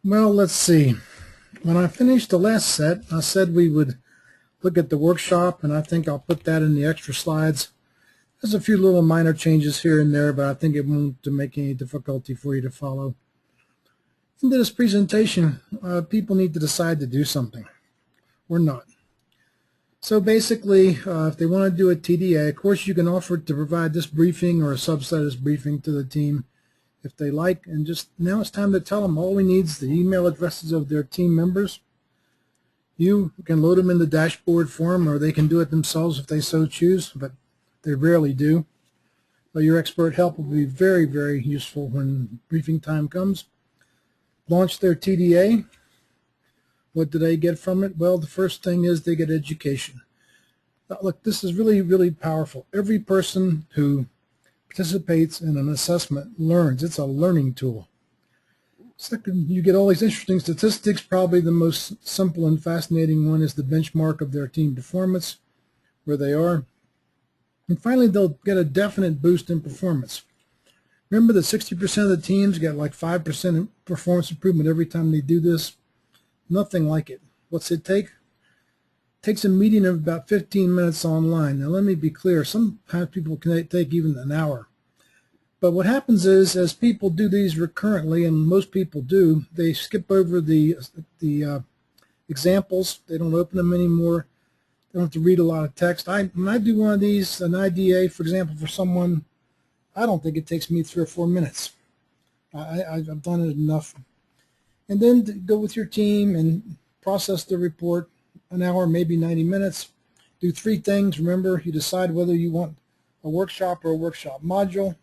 Well, let's see. When I finished the last set, I said we would look at the workshop, and I think I'll put that in the extra slides. There's a few little minor changes here and there, but I think it won't make any difficulty for you to follow. In this presentation, people need to decide to do something or not. So basically, if they want to do a TDA, of course you can offer to provide this briefing or a subset of this briefing to the team if they like, and just now it's time to tell them all we need is the email addresses of their team members. You can load them in the dashboard form, or they can do it themselves if they so choose, but they rarely do. But your expert help will be very, very useful when briefing time comes. Launch their TDA. What do they get from it? Well, the first thing is they get education. Now, look, this is really, really powerful. Every person who participates in an assessment learns. It's a learning tool. Second, you get all these interesting statistics. Probably the most simple and fascinating one is the benchmark of their team performance, where they are. And finally, they'll get a definite boost in performance. Remember that 60% of the teams get like 5% performance improvement every time they do this? Nothing like it. What's it take? It takes a meeting of about 15 minutes online. Now let me be clear, sometimes people can take even an hour. But what happens is, as people do these recurrently, and most people do, they skip over the examples. They don't open them anymore. They don't have to read a lot of text. When I do one of these, an IDA, for example, for someone, I don't think it takes me 3 or 4 minutes. I've done it enough. And then to go with your team and process the report, an hour, maybe 90 minutes. Do 3 things. Remember, you decide whether you want a workshop or a workshop module.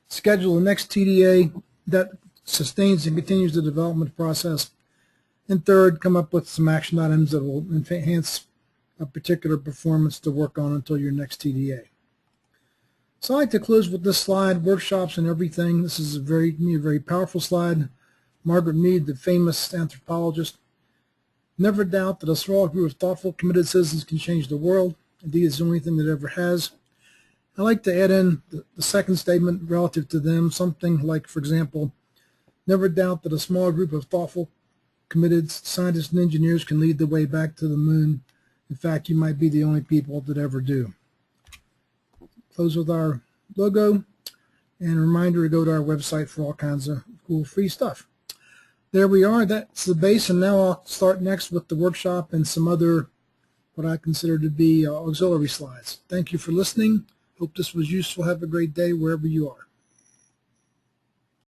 Schedule the next TDA that sustains and continues the development process. And third, come up with some action items that will enhance a particular performance to work on until your next TDA. So I like to close with this slide, workshops and everything. This is a very powerful slide. Margaret Mead, the famous anthropologist, never doubt that a small group of thoughtful, committed citizens can change the world. Indeed, it's the only thing that ever has. I like to add in the second statement relative to them, something like, for example, never doubt that a small group of thoughtful, committed scientists and engineers can lead the way back to the moon. In fact, you might be the only people that ever do. Close with our logo, and a reminder to go to our website for all kinds of cool free stuff. There we are. That's the base, and now I'll start next with the workshop and some other what I consider to be auxiliary slides. Thank you for listening. Hope this was useful. Have a great day wherever you are.